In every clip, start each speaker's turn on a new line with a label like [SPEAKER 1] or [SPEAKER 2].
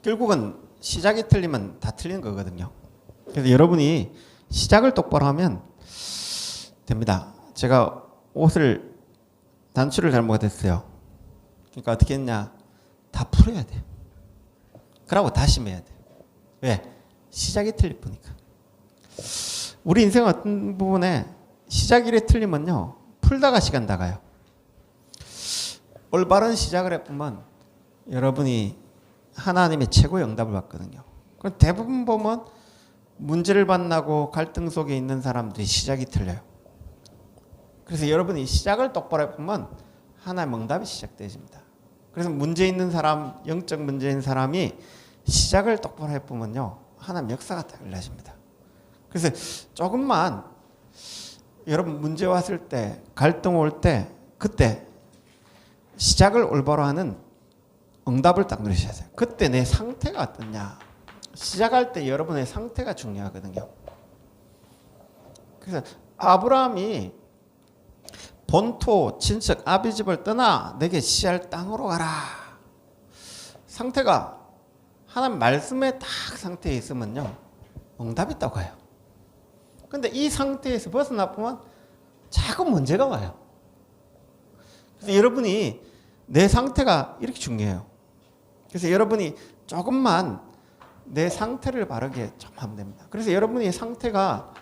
[SPEAKER 1] 결국은 시작이 틀리면 다 틀린 거거든요. 그래서 여러분이 시작을 똑바로 하면 됩니다. 제가 옷을 단추를 잘못했어요. 그러니까 어떻게 했냐? 다 풀어야 돼. 그러고 다시 매야 돼. 왜? 시작이 틀릴 뿐이니까. 우리 인생 어떤 부분에 시작이 이래 틀리면요, 풀다가 시간 다 가요. 올바른 시작을 해보면 여러분이 하나님의 최고의 응답을 받거든요. 그럼 대부분 보면 문제를 만나고 갈등 속에 있는 사람들이 시작이 틀려요. 그래서 여러분이 시작을 똑바로 해보면 하나님의 응답이 시작되어집니다. 그래서 문제 있는 사람, 영적 문제 있는 사람이 시작을 똑바로 해보면요, 하나님 역사가 딱 일어나십니다. 그래서 조금만 여러분 문제 왔을 때, 갈등 올 때, 그때 시작을 올바로 하는 응답을 딱 누리셔야 돼요. 그때 내 상태가 어떻냐. 시작할 때 여러분의 상태가 중요하거든요. 그래서 아브라함이 본토 친척 아비 집을 떠나 내게 시할 땅으로 가라. 상태가 하나님 말씀에 딱 상태에 있으면요, 응답이 있다고 해요. 근데 이 상태에서 벗어나 보면 자꾸 문제가 와요. 그래서 여러분이 내 상태가 이렇게 중요해요. 그래서 여러분이 조금만 내 상태를 바르게 좀 하면 됩니다. 그래서 여러분이 상태가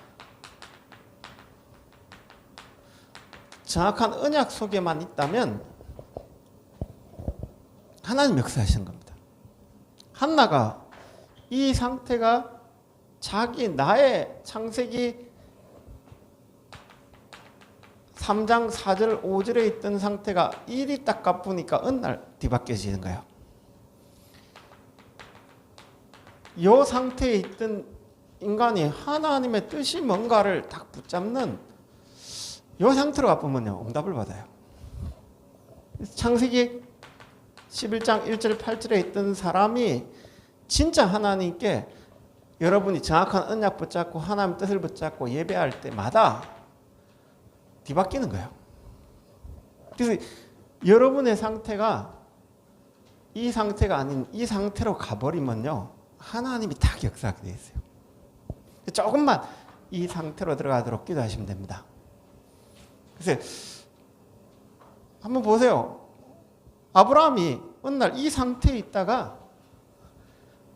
[SPEAKER 1] 정확한 언약 속에만 있다면 하나님 역사하시는 겁니다. 한나가 이 상태가 자기 나의 창세기 3장 4절 5절에 있던 상태가 일이 딱 가쁘니까 어느 날 뒤바뀌어지는 거예요. 이 상태에 있던 인간이 하나님의 뜻이 뭔가를 딱 붙잡는 이 상태로 가보면요, 응답을 받아요. 창세기 11장 1절 8절에 있던 사람이 진짜 하나님께 여러분이 정확한 언약 붙잡고 하나님 뜻을 붙잡고 예배할 때마다 뒤바뀌는 거예요. 그래서 여러분의 상태가 이 상태가 아닌 이 상태로 가버리면요, 하나님이 딱 역사하게 되어 있어요. 조금만 이 상태로 들어가도록 기도하시면 됩니다. 그래서 한번 보세요. 아브라함이 어느 날 이 상태에 있다가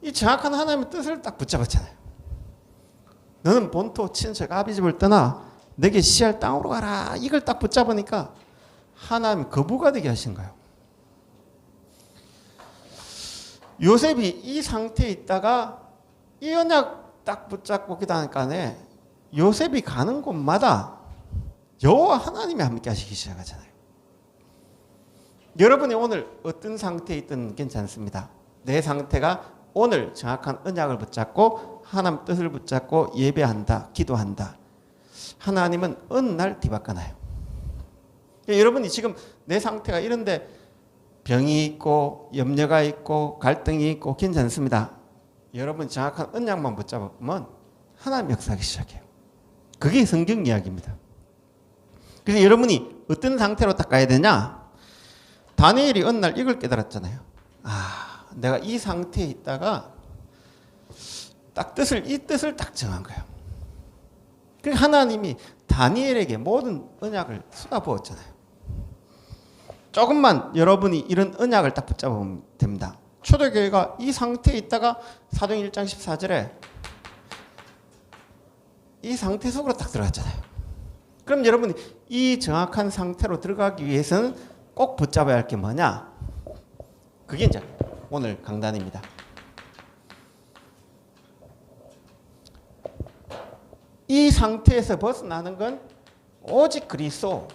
[SPEAKER 1] 이 정확한 하나님의 뜻을 딱 붙잡았잖아요. 너는 본토 친척 아비 집을 떠나 내게 시할 땅으로 가라. 이걸 딱 붙잡으니까 하나님 거부가 되게 하신 거예요. 요셉이 이 상태에 있다가 이 언약 딱 붙잡고 기도하니까 요셉이 가는 곳마다 여호와 하나님이 함께 하시기 시작하잖아요. 여러분이 오늘 어떤 상태에 있든 괜찮습니다. 내 상태가 오늘 정확한 언약을 붙잡고 하나님 뜻을 붙잡고 예배한다, 기도한다. 하나님은 어느 날 뒤바꿔놔요. 여러분이 지금 내 상태가 이런데 병이 있고 염려가 있고 갈등이 있고 괜찮습니다. 여러분 정확한 언약만 붙잡으면 하나님 역사하기 시작해요. 그게 성경 이야기입니다. 그래서 여러분이 어떤 상태로 딱 가야 되냐? 다니엘이 어느 날 이걸 깨달았잖아요. 내가 이 상태에 있다가 딱 이 뜻을 딱 정한 거예요. 그러니까 하나님이 다니엘에게 모든 언약을 쏟아부었잖아요. 조금만 여러분이 이런 언약을 딱 붙잡으면 됩니다. 초대교회가 이 상태에 있다가 사도행 1장 14절에 이 상태 속으로 딱 들어갔잖아요. 그럼 여러분이 이 정확한 상태로 들어가기 위해서는 꼭 붙잡아야 할 게 뭐냐? 그게 이제 오늘 강단입니다. 이 상태에서 벗어나는 건 오직 그리스도,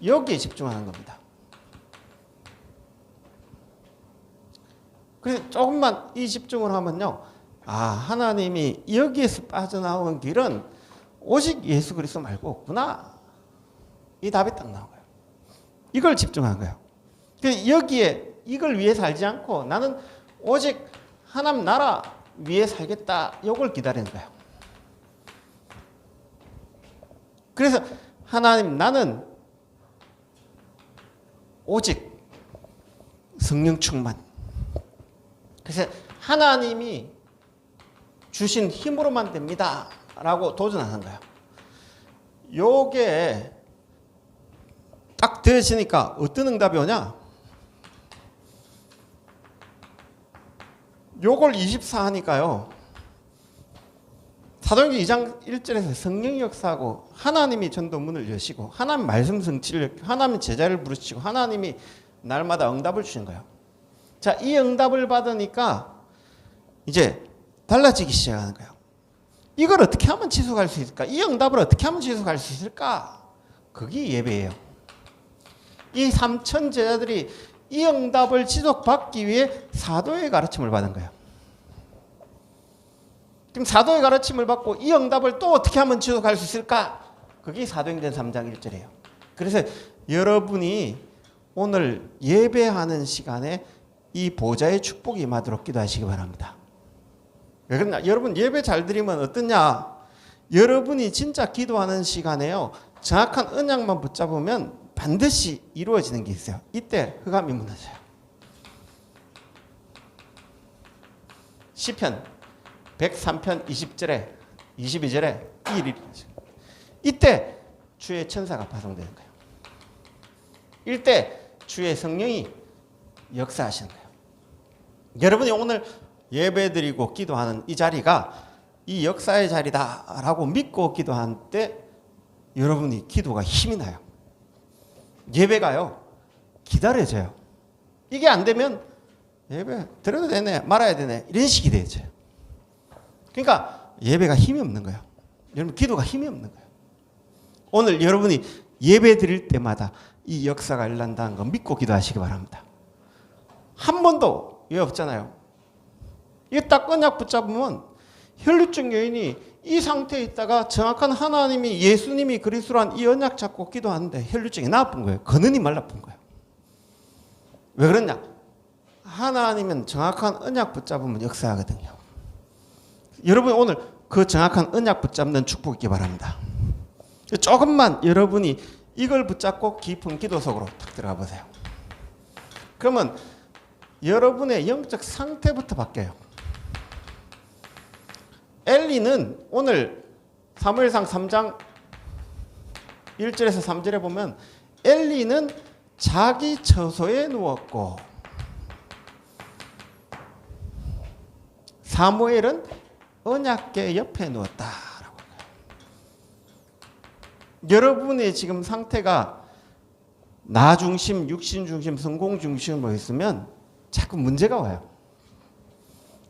[SPEAKER 1] 여기에 집중하는 겁니다. 그래서 조금만 이 집중을 하면요, 하나님이 여기에서 빠져나오는 길은 오직 예수 그리스도 말고 없구나. 이 답이 딱 나온 거예요. 이걸 집중한 거예요. 그래서 여기에 이걸 위해 살지 않고 나는 오직 하나님 나라 위해 살겠다. 이걸 기다리는 거예요. 그래서 하나님, 나는 오직 성령 충만. 그래서 하나님이 주신 힘으로만 됩니다 라고 도전하는 거예요. 요게 딱 되어지니까 어떤 응답이 오냐? 요걸 24 하니까요. 사도행전 2장 1절에서 성령이 역사하고 하나님이 전도문을 여시고 하나님 말씀 성취를 하나님 제자를 부르시고 하나님이 날마다 응답을 주신 거예요. 자, 이 응답을 받으니까 이제 달라지기 시작하는 거예요. 이걸 어떻게 하면 지속할 수 있을까? 이 응답을 어떻게 하면 지속할 수 있을까? 그게 예배예요. 이 3천 제자들이 이 응답을 지속받기 위해 사도의 가르침을 받은 거예요. 그럼 사도의 가르침을 받고 이 응답을 또 어떻게 하면 지속할 수 있을까? 그게 사도행전 3장 1절이에요. 그래서 여러분이 오늘 예배하는 시간에 이 보좌의 축복이 임하도록 기도하시기 바랍니다. 왜 그러냐? 여러분 예배 잘 드리면 어떠냐? 여러분이 진짜 기도하는 시간에요. 정확한 언약만 붙잡으면 반드시 이루어지는 게 있어요. 이때 흑암이 무너져요. 시편 103편 20절에 22절에 이 일이 이때 주의 천사가 파송되는 거예요. 이때 주의 성령이 역사하시는 거예요. 여러분이 오늘 예배드리고 기도하는 이 자리가 이 역사의 자리다라고 믿고 기도할 때 여러분이 기도가 힘이 나요. 예배가요 기다려져요. 이게 안 되면 예배 드려도 되네 말아야 되네 이런 식이 되어져요. 그러니까 예배가 힘이 없는 거예요. 여러분 기도가 힘이 없는 거예요. 오늘 여러분이 예배 드릴 때마다 이 역사가 일어난다는 거 믿고 기도하시기 바랍니다. 한 번도 왜 없잖아요. 이게 딱 언약 붙잡으면 혈류증 여인이 이 상태에 있다가 정확한 하나님이 예수님이 그리스도란 이 언약 잡고 기도하는데 혈류증이 나쁜 거예요. 근원이 말라쁜 거예요. 왜 그러냐? 하나님은 정확한 언약 붙잡으면 역사하거든요. 여러분 오늘 그 정확한 언약 붙잡는 축복 있기 바랍니다. 조금만 여러분이 이걸 붙잡고 깊은 기도 속으로 탁 들어가 보세요. 그러면 여러분의 영적 상태부터 바뀌어요. 엘리는 오늘 사무엘상 3장 1절에서 3절에 보면 엘리는 자기 처소에 누웠고 사무엘은 언약궤 옆에 누웠다라고. 여러분의 지금 상태가 나 중심, 육신 중심, 성공 중심으로 있으면 자꾸 문제가 와요.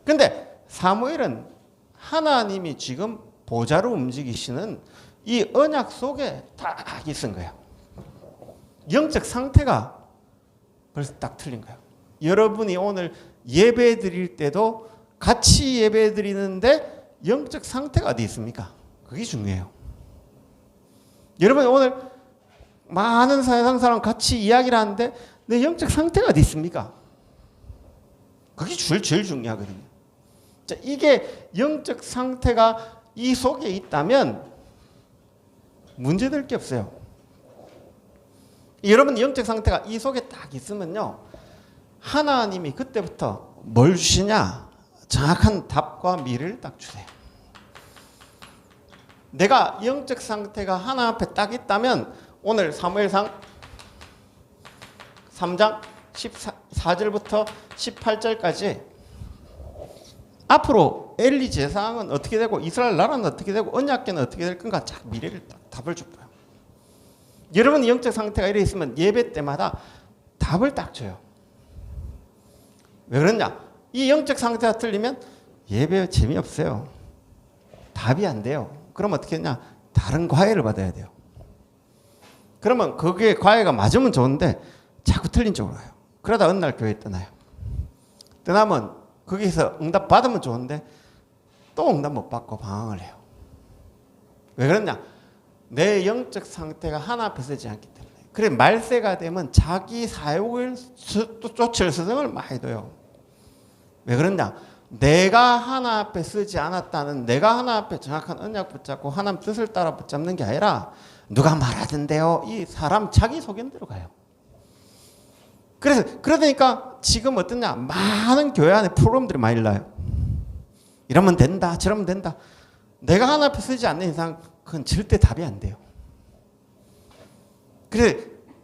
[SPEAKER 1] 근데 사무엘은 하나님이 지금 보좌로 움직이시는 이 언약 속에 딱 있은 거예요. 영적 상태가 벌써 딱 틀린 거예요. 여러분이 오늘 예배 드릴 때도 같이 예배 드리는데 영적 상태가 어디 있습니까? 그게 중요해요. 여러분 오늘 많은 세상 사람 같이 이야기를 하는데 내 영적 상태가 어디 있습니까? 그게 제일 중요하거든요. 자, 이게 영적 상태가 이 속에 있다면 문제될 게 없어요. 여러분 영적 상태가 이 속에 딱 있으면요. 하나님이 그때부터 뭘 주시냐? 정확한 답과 미래를 딱 주세요. 내가 영적 상태가 하나 앞에 딱 있다면 오늘 사무엘상 3장 14절부터 18절까지 앞으로 엘리 제사장은 어떻게 되고 이스라엘 나라는 어떻게 되고 언약궤는 어떻게 될 건가 쫙 미래를 딱 답을 줄 거예요. 여러분의 영적 상태가 이래 있으면 예배 때마다 답을 딱 줘요. 왜 그러냐? 이 영적 상태가 틀리면 예배 재미없어요. 답이 안 돼요. 그럼 어떻게 했냐? 다른 과외를 받아야 돼요. 그러면 거기에 과외가 맞으면 좋은데 자꾸 틀린 쪽으로 가요. 그러다 어느 날 교회 떠나요. 떠나면 거기서 응답 받으면 좋은데 또 응답 못 받고 방황을 해요. 왜 그러냐? 내 영적 상태가 하나 앞에 서지 않기 때문에. 그래 말세가 되면 자기 사욕을 쫓을 스승을 많이 둬요. 왜 그러냐? 내가 하나 앞에 서지 않았다는 내가 하나 앞에 정확한 언약 붙잡고 하나님 뜻을 따라 붙잡는 게 아니라 누가 말하던데요. 이 사람 자기 소견대로 가요. 그러니까 지금 어떠냐? 많은 교회 안에 프로그램들이 많이 나요. 이러면 된다, 저러면 된다. 내가 하나 앞에 서지 않는 이상 그건 절대 답이 안 돼요.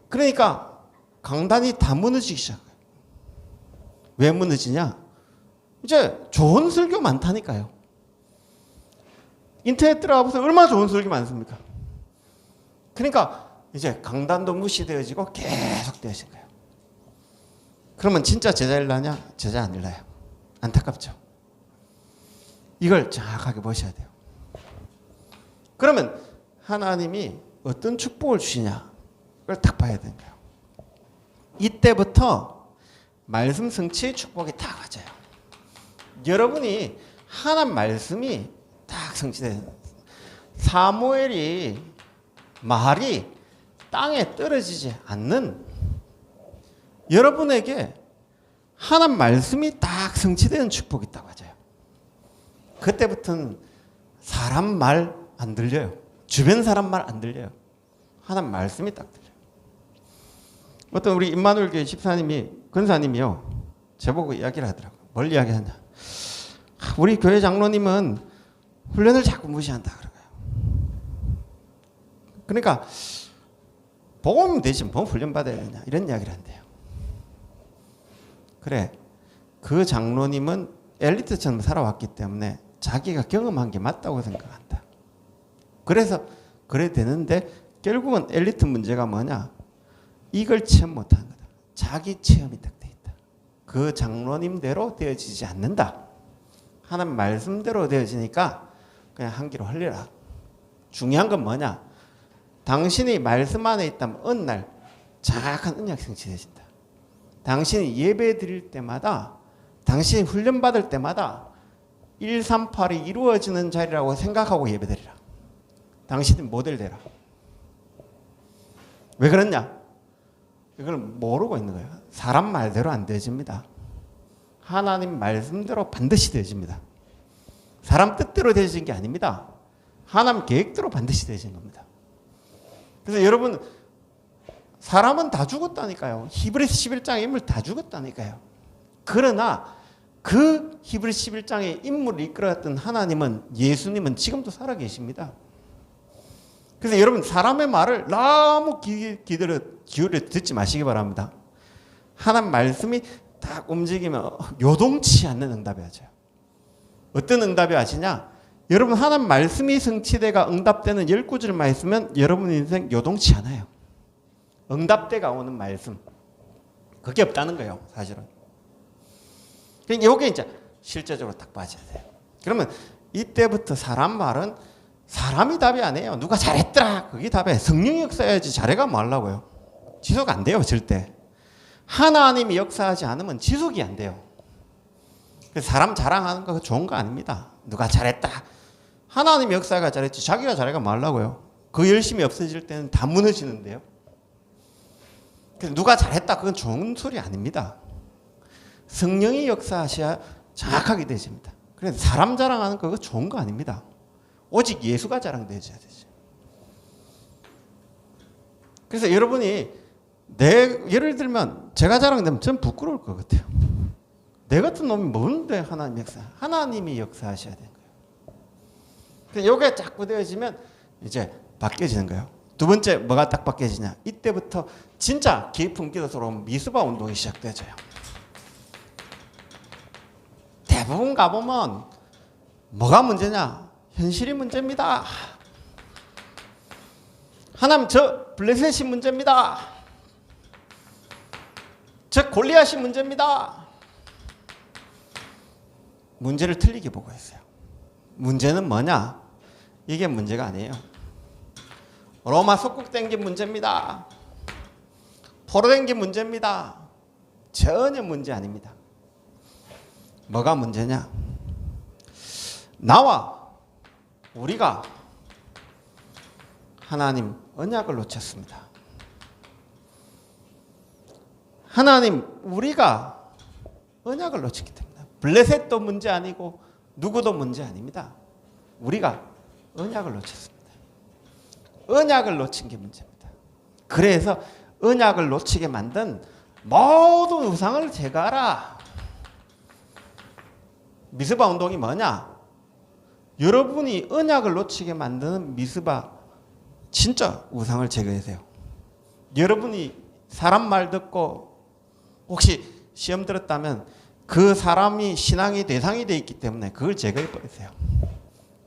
[SPEAKER 1] 그러니까 강단이 다 무너지기 시작해요. 왜 무너지냐? 이제 좋은 설교 많다니까요. 인터넷 들어가보세요. 얼마나 좋은 설교 많습니까? 그러니까 이제 강단도 무시되어지고 계속 되어진 거예요. 그러면 진짜 제자 일나냐? 제자 안 일나요. 안타깝죠. 이걸 정확하게 보셔야 돼요. 그러면 하나님이 어떤 축복을 주시냐? 그걸 딱 봐야 되는 거예요. 이때부터 말씀 성취의 축복이 딱 와져요. 여러분이 하나님 말씀이 딱 성취돼요. 사무엘이 말이 땅에 떨어지지 않는 여러분에게 하나님 말씀이 딱 성취되는 축복이 딱 와져요. 그때부터는 사람 말 안 들려요. 주변 사람 말 안 들려요. 하나님 말씀이 딱 들려요. 어떤 우리 임마누엘 교회 집사님이 권사님이요. 저보고 이야기를 하더라고요. 뭘 이야기하냐. 우리 교회 장로님은 훈련을 자꾸 무시한다 그러고요. 그러니까 복음 되지 뭐 훈련 받아야 되냐 이런 이야기를 한대요. 그래, 그 장로님은 엘리트처럼 살아왔기 때문에 자기가 경험한 게 맞다고 생각한다. 그래서 그래 되는데 결국은 엘리트 문제가 뭐냐? 이걸 체험 못하는 거다. 자기 체험이 딱 돼 있다. 그 장로님대로 되어지지 않는다. 하나님 말씀대로 되어지니까 그냥 한 귀로 흘려라. 중요한 건 뭐냐? 당신이 말씀 안에 있다면 어느 날 정확한 언약 성취되신다. 당신이 예배 드릴 때마다, 당신이 훈련 받을 때마다 138이 이루어지는 자리라고 생각하고 예배 드리라. 당신이 모델 되라. 왜 그러냐? 이걸 모르고 있는 거예요. 사람 말대로 안 되어집니다. 하나님 말씀대로 반드시 되어집니다. 사람 뜻대로 되어진 게 아닙니다. 하나님 계획대로 반드시 되어진 겁니다. 그래서 여러분, 사람은 다 죽었다니까요. 히브리서 11장의 인물 다 죽었다니까요. 그러나 그 히브리서 11장의 인물을 이끌었던 하나님은, 예수님은 지금도 살아계십니다. 그래서 여러분, 사람의 말을 너무 기울여 듣지 마시기 바랍니다. 하나님 말씀이 딱 움직이면 요동치 않는 응답이 와져요. 어떤 응답이 와지냐? 여러분, 하나님 말씀이 성취되가 응답되는 10구절만 있으면 여러분 인생 요동치 않아요. 응답대가 오는 말씀. 그게 없다는 거예요, 사실은. 그러니까 이게 이제 실제적으로 딱 빠져야 돼요. 그러면 이때부터 사람 말은 사람이 답이 아니에요. 누가 잘했더라. 그게 답이에요. 성령이 역사해야지 잘해가 뭐 하려고요. 지속 안 돼요, 절대. 하나님이 역사하지 않으면 지속이 안 돼요. 사람 자랑하는 거 좋은 거 아닙니다. 누가 잘했다. 하나님이 역사가 잘했지 자기가 잘해가 뭐 하려고요. 그 열심이 없어질 때는 다 무너지는데요. 그래서 누가 잘했다. 그건 좋은 소리 아닙니다. 성령이 역사하셔야 정확하게 되십니다. 그래서 사람 자랑하는 거 그거 좋은 거 아닙니다. 오직 예수가 자랑되어야 되죠. 그래서 여러분이 예를 들면 제가 자랑되면 전 부끄러울 것 같아요. 내 같은 놈이 뭔데 하나님이 역사하셔야 되는 거예요. 이게 자꾸 되어지면 이제 바뀌어지는 거예요. 두 번째 뭐가 딱 바뀌어지냐? 이때부터 진짜 깊은 기도로 미스바 운동이 시작되죠. 대부분 가보면 뭐가 문제냐? 현실이 문제입니다. 하나님 저 블레셋이 문제입니다. 저 골리앗이 문제입니다. 문제를 틀리게 보고 있어요. 문제는 뭐냐? 이게 문제가 아니에요. 로마 속국된 게 문제입니다. 포로된 게 문제입니다. 전혀 문제 아닙니다. 뭐가 문제냐? 나와 우리가 하나님 언약을 놓쳤습니다. 하나님 우리가 언약을 놓쳤기 때문에 블레셋도 문제 아니고 누구도 문제 아닙니다. 우리가 언약을 놓쳤습니다. 언약을 놓친 게 문제입니다. 그래서 언약을 놓치게 만든 모든 우상을 제거하라. 미스바 운동이 뭐냐? 여러분이 언약을 놓치게 만드는 미스바 진짜 우상을 제거하세요. 여러분이 사람 말 듣고 혹시 시험 들었다면 그 사람이 신앙의 대상이 되어 있기 때문에 그걸 제거해 버리세요.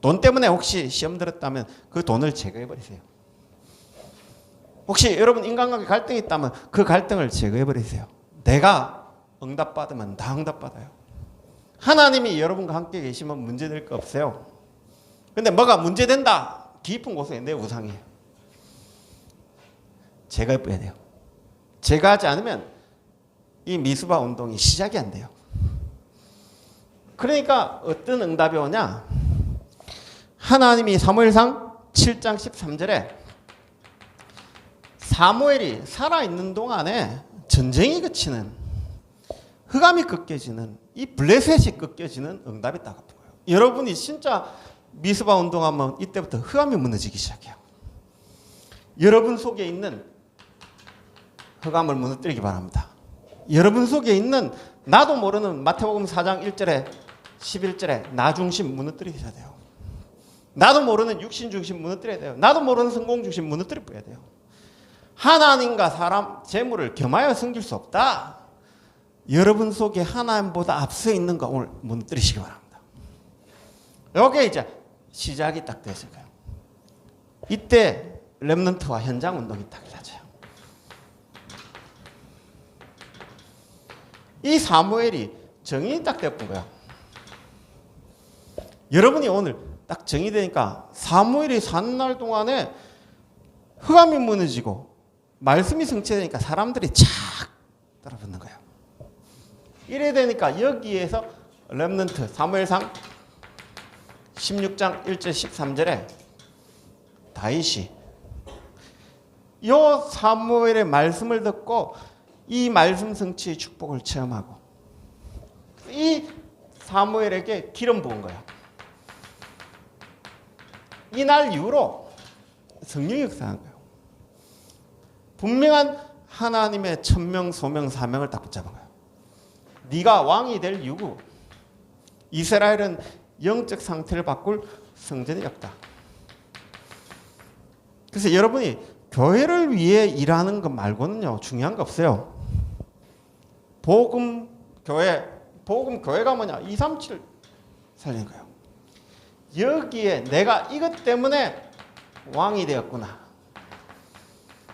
[SPEAKER 1] 돈 때문에 혹시 시험 들었다면 그 돈을 제거해 버리세요. 혹시 여러분 인간관계 갈등이 있다면 그 갈등을 제거해 버리세요. 내가 응답받으면 다 응답받아요. 하나님이 여러분과 함께 계시면 문제될 거 없어요. 근데 뭐가 문제된다? 깊은 곳에 내 우상이에요. 제거해 버려야 돼요. 제거하지 않으면 이 미스바 운동이 시작이 안 돼요. 그러니까 어떤 응답이 오냐? 하나님이 사무엘상 7장 13절에 사무엘이 살아있는 동안에 전쟁이 그치는, 흑암이 꺾여지는, 이 블레셋이 꺾여지는 응답이 딱 같은 거예요. 여러분이 진짜 미스바 운동하면 이때부터 흑암이 무너지기 시작해요. 여러분 속에 있는 흑암을 무너뜨리기 바랍니다. 여러분 속에 있는 나도 모르는 마태복음 4장 1절에 11절에 나 중심 무너뜨리셔야 돼요. 나도 모르는 육신 중심 무너뜨려야 돼요. 나도 모르는 성공 중심 무너뜨려야 돼요. 하나님과 사람, 재물을 겸하여 섬길 수 없다. 여러분 속에 하나님보다 앞서 있는 거 오늘 무너뜨리시기 바랍니다. 이게 이제 시작이 딱 되실 거예요. 이때 렘넌트와 현장 운동이 딱 일어나죠. 이 사무엘이 정인이 딱 됐던 거예요. 여러분이 오늘 딱 정의되니까 사무엘이 사는 날 동안에 흑암이 무너지고 말씀이 성취되니까 사람들이 착 따라붙는 거예요. 이래 되니까 여기에서 렘넌트 사무엘상 16장 1절 13절에 다윗이 요 사무엘의 말씀을 듣고 이 말씀 성취의 축복을 체험하고 이 사무엘에게 기름 부은 거예요. 이날 이후로 성령이 역사한 거예요. 분명한 하나님의 천명, 소명, 사명을 딱 붙잡은 거예요. 네가 왕이 될 이유, 이스라엘은 영적 상태를 바꿀 성전이 없다. 그래서 여러분이 교회를 위해 일하는 것 말고는요 중요한 거 없어요. 복음 교회가 뭐냐? 237 살리는 거예요. 여기에 내가 이것 때문에 왕이 되었구나.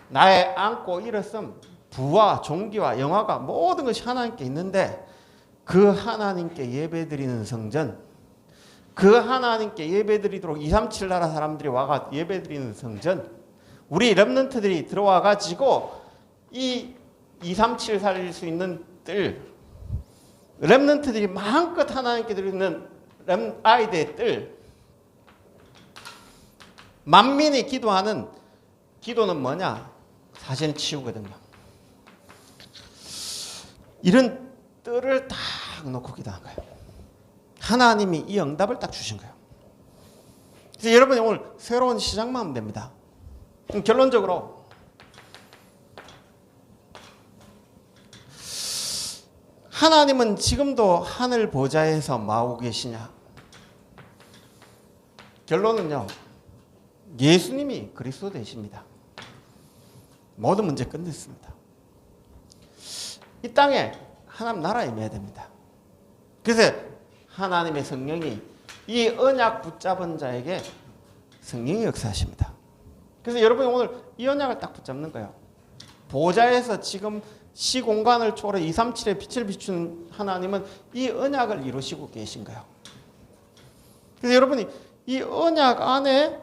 [SPEAKER 1] 나의 안고 일었음, 부와 종기와 영화가 모든 것이 하나님께 있는데 그 하나님께 예배드리는 성전, 그 하나님께 예배드리도록 237 나라 사람들이 와가 예배드리는 성전, 우리 렘넌트들이 들어와 가지고 이 237 살릴 수 있는 뜰, 렘넌트들이 마음껏 하나님께 드리는 아이들의 뜰, 만민이 기도하는 기도는 뭐냐? 사실 치우거든요. 이런 뜰을 딱 놓고 기도한 거예요. 하나님이 이 응답을 딱 주신 거예요. 그래서 여러분이 오늘 새로운 시작만 하면 됩니다. 그럼 결론적으로 하나님은 지금도 하늘 보좌에서 마하고 계시냐? 결론은요. 예수님이 그리스도 되십니다. 모든 문제 끝냈습니다. 이 땅에 하나님 나라 임해야 됩니다. 그래서 하나님의 성령이 이 언약 붙잡은 자에게 성령이 역사하십니다. 그래서 여러분이 오늘 이 언약을 딱 붙잡는 거예요. 보좌에서 지금 시공간을 초월해 237의 빛을 비추는 하나님은 이 언약을 이루시고 계신 거예요. 그래서 여러분이 이 언약 안에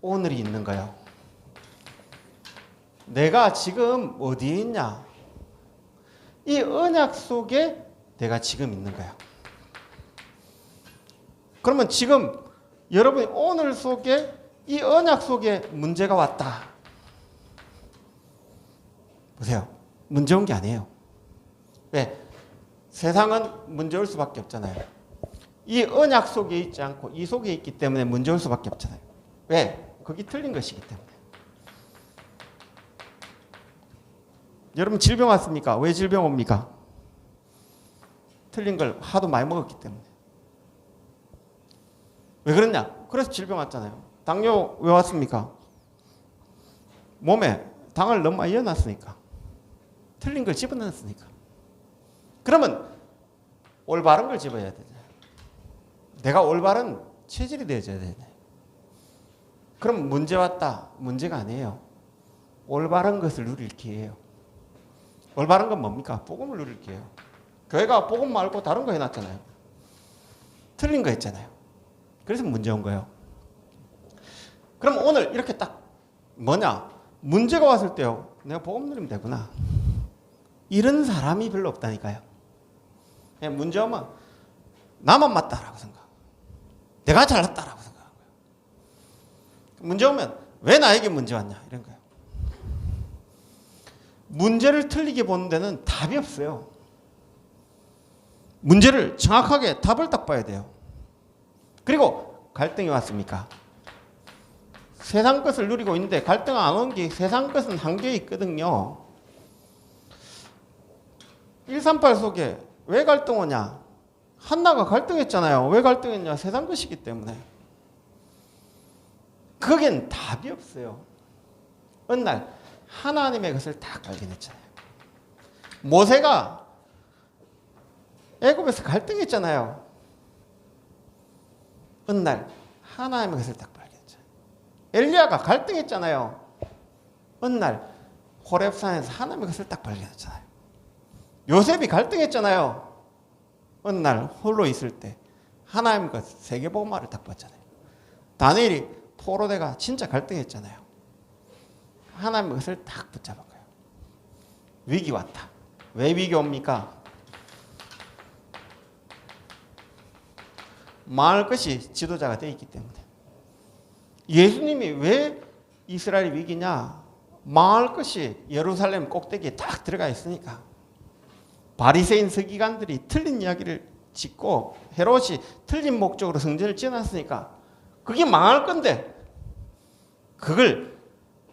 [SPEAKER 1] 오늘이 있는 거예요. 내가 지금 어디에 있냐? 이 언약 속에 내가 지금 있는 거예요. 그러면 지금 여러분이 오늘 속에 이 언약 속에 문제가 왔다. 보세요. 문제 온 게 아니에요. 왜? 세상은 문제 올 수밖에 없잖아요. 이 언약 속에 있지 않고 이 속에 있기 때문에 문제 올 수밖에 없잖아요. 왜? 거기 틀린 것이기 때문에. 여러분 질병 왔습니까? 왜 질병 옵니까? 틀린 걸 하도 많이 먹었기 때문에. 왜 그러냐? 그래서 질병 왔잖아요. 당뇨 왜 왔습니까? 몸에 당을 너무 많이 이어놨으니까. 틀린 걸 집어넣었으니까. 그러면 올바른 걸 집어야 되죠. 내가 올바른 체질이 되어줘야 되네. 그럼 문제 왔다. 문제가 아니에요. 올바른 것을 누릴 기회예요. 올바른 건 뭡니까? 복음을 누릴 기회예요. 교회가 복음 말고 다른 거 해놨잖아요. 틀린 거 했잖아요. 그래서 문제 온 거예요. 그럼 오늘 이렇게 딱 뭐냐? 문제가 왔을 때요. 내가 복음 누리면 되구나. 이런 사람이 별로 없다니까요. 그냥 문제 오면 나만 맞다라고 생각하고 내가 잘났다라고 생각하는 거예요. 문제 오면 왜 나에게 문제 왔냐 이런 거예요. 문제를 틀리게 보는 데는 답이 없어요. 문제를 정확하게 답을 딱 봐야 돼요. 그리고 갈등이 왔습니까? 세상 것을 누리고 있는데 갈등 안 온 게 세상 것은 한계에 있거든요. 138 속에 왜 갈등 오냐? 한나가 갈등했잖아요. 왜 갈등했냐? 세상 것이기 때문에. 거긴 답이 없어요. 어느 날 하나님의 것을 딱 발견했잖아요. 모세가 애굽에서 갈등했잖아요. 어느 날 하나님의 것을 딱 발견했잖아요. 엘리야가 갈등했잖아요. 어느 날 호렙산에서 하나님의 것을 딱 발견했잖아요. 요셉이 갈등했잖아요. 어느 날 홀로 있을 때 하나님의 것 세계복음화를 딱 봤잖아요. 다니엘이 포로대가 진짜 갈등했잖아요. 하나님의 것을 딱 붙잡은 거예요. 위기 왔다. 왜 위기 옵니까? 망할 것이 지도자가 되어 있기 때문에. 예수님이 왜 이스라엘이 위기냐? 망할 것이 예루살렘 꼭대기에 딱 들어가 있으니까. 바리새인 서기관들이 틀린 이야기를 짓고 헤롯이 틀린 목적으로 성전을 지어놨으니까 그게 망할 건데 그걸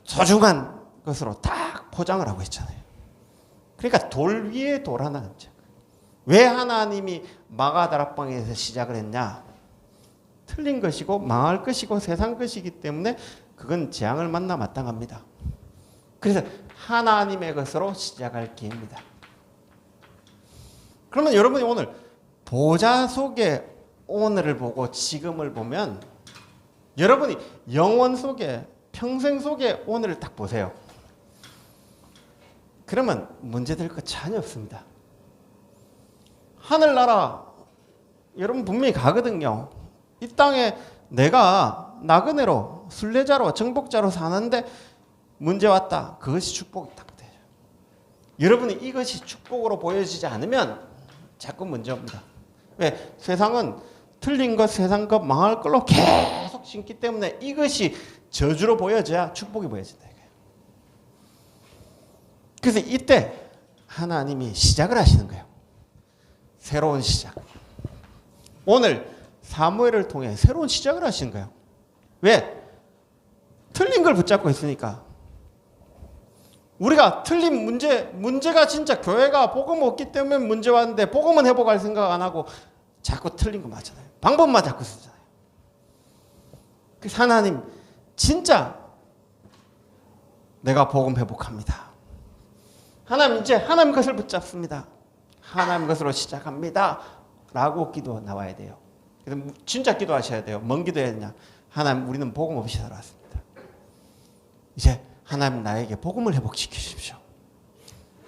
[SPEAKER 1] 소중한 것으로 딱 포장을 하고 있잖아요. 그러니까 돌 위에 돌 하나 얹죠. 왜 하나님이 마가다락방에서 시작을 했냐? 틀린 것이고 망할 것이고 세상 것이기 때문에 그건 재앙을 만나 마땅합니다. 그래서 하나님의 것으로 시작할 기회입니다. 그러면 여러분이 오늘 보좌 속에 오늘을 보고 지금을 보면 여러분이 영원 속에 평생 속에 오늘을 딱 보세요. 그러면 문제될 것 전혀 없습니다. 하늘나라 여러분 분명히 가거든요. 이 땅에 내가 나그네로 순례자로 정복자로 사는데 문제 왔다. 그것이 축복이 딱 돼요. 여러분이 이것이 축복으로 보여지지 않으면 자꾸 문제 옵니다. 왜? 세상은 틀린 것, 세상 것, 망할 걸로 계속 신기 때문에 이것이 저주로 보여져야 축복이 보여진다. 그래서 이때 하나님이 시작을 하시는 거예요. 새로운 시작. 오늘 사무엘을 통해 새로운 시작을 하시는 거예요. 왜? 틀린 걸 붙잡고 있으니까. 우리가 틀린 문제가 진짜 교회가 복음 없기 때문에 문제 왔는데 복음은 회복할 생각 안 하고 자꾸 틀린 거 맞잖아요. 방법만 자꾸 쓰잖아요. 그래서 하나님 진짜 내가 복음 회복합니다. 하나님 이제 하나님 것을 붙잡습니다. 하나님 것으로 시작합니다. 라고 기도 나와야 돼요. 그래서 진짜 기도하셔야 돼요. 뭔 기도해야 되냐? 하나님 우리는 복음 없이 살아왔습니다. 이제 하나님 나에게 복음을 회복시켜 주십시오.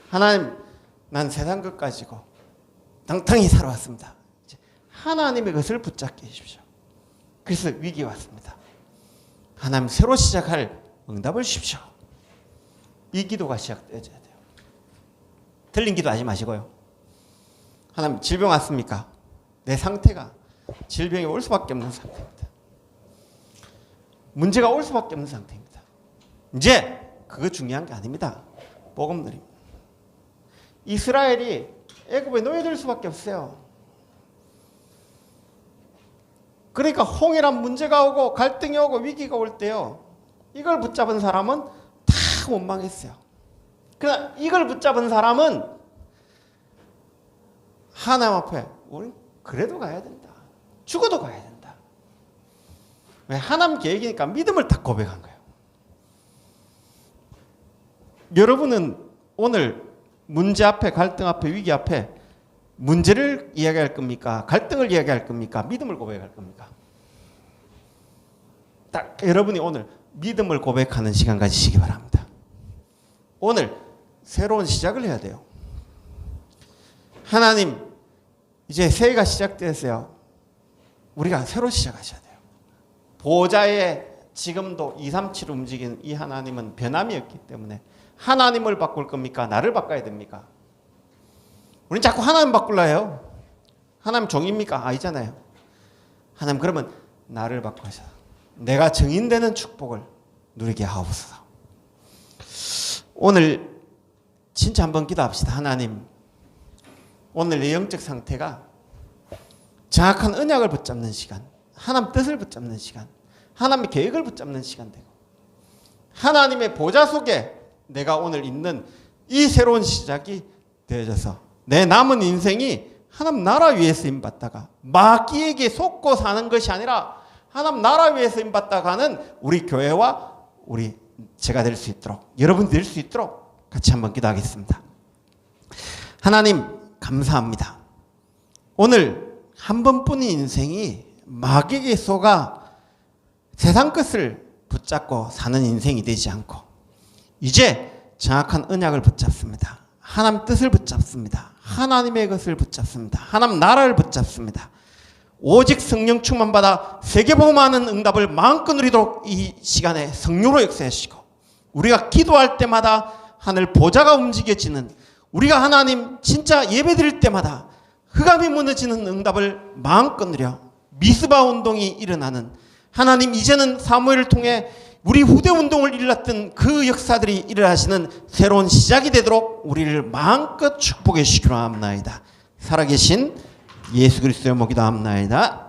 [SPEAKER 1] 하나님 난 세상 것 가지고 당당히 살아왔습니다. 이제 하나님의 것을 붙잡게 해주십시오. 그래서 위기 왔습니다. 하나님 새로 시작할 응답을 주십시오. 이 기도가 시작되어져야 돼요. 틀린 기도 하지 마시고요. 하나님 질병 왔습니까? 내 상태가 질병이 올 수밖에 없는 상태입니다. 문제가 올 수밖에 없는 상태입니다. 이제 그거 중요한 게 아닙니다. 복음 누림. 이스라엘이 애굽에 노예될 수밖에 없어요. 그러니까 홍해란 문제가 오고 갈등이 오고 위기가 올 때요. 이걸 붙잡은 사람은 다 원망했어요. 그러나 이걸 붙잡은 사람은 하나님 앞에 우리 그래도 가야 된다. 죽어도 가야 된다. 왜? 하나님 계획이니까 믿음을 딱 고백한 거예요. 여러분은 오늘 문제 앞에, 갈등 앞에, 위기 앞에 문제를 이야기할 겁니까? 갈등을 이야기할 겁니까? 믿음을 고백할 겁니까? 딱 여러분이 오늘 믿음을 고백하는 시간 가지시기 바랍니다. 오늘 새로운 시작을 해야 돼요. 하나님, 이제 새해가 시작됐어요. 우리가 새로 시작하셔야 돼요. 보좌에 지금도 237 움직이는 이 하나님은 변함이 없기 때문에 하나님을 바꿀 겁니까? 나를 바꿔야 됩니까? 우리는 자꾸 하나님 바꾸려 해요. 하나님 종입니까? 아니잖아요. 하나님 그러면 나를 바꾸셔. 내가 증인되는 축복을 누리게 하옵소서. 오늘 진짜 한번 기도합시다. 하나님, 오늘 내 영적 상태가 정확한 언약을 붙잡는 시간, 하나님 뜻을 붙잡는 시간, 하나님의 계획을 붙잡는 시간 되고 하나님의 보좌 속에 내가 오늘 있는 이 새로운 시작이 되어져서 내 남은 인생이 하나님 나라 위에 쓰임받다가 마귀에게 속고 사는 것이 아니라 하나님 나라 위에 쓰임받다가는 우리 교회와 우리 제가 될 수 있도록, 여러분이 될 수 있도록 같이 한번 기도하겠습니다. 하나님 감사합니다. 오늘 한 번뿐인 인생이 마귀에게 속아 세상 것을 붙잡고 사는 인생이 되지 않고 이제 정확한 언약을 붙잡습니다. 하나님 뜻을 붙잡습니다. 하나님의 것을 붙잡습니다. 하나님 나라를 붙잡습니다. 오직 성령 충만받아 세계복음하는 응답을 마음껏 누리도록 이 시간에 성령으로 역사하시고 우리가 기도할 때마다 하늘 보좌가 움직여지는 우리가 하나님 진짜 예배드릴 때마다 흑암이 무너지는 응답을 마음껏 누려 미스바 운동이 일어나는 하나님 이제는 사무엘을 통해 우리 후대 운동을 일으켰던 그 역사들이 일어나시는 새로운 시작이 되도록 우리를 마음껏 축복해 주시기로 합나이다. 살아계신 예수 그리스도의 목이 기도합나이다.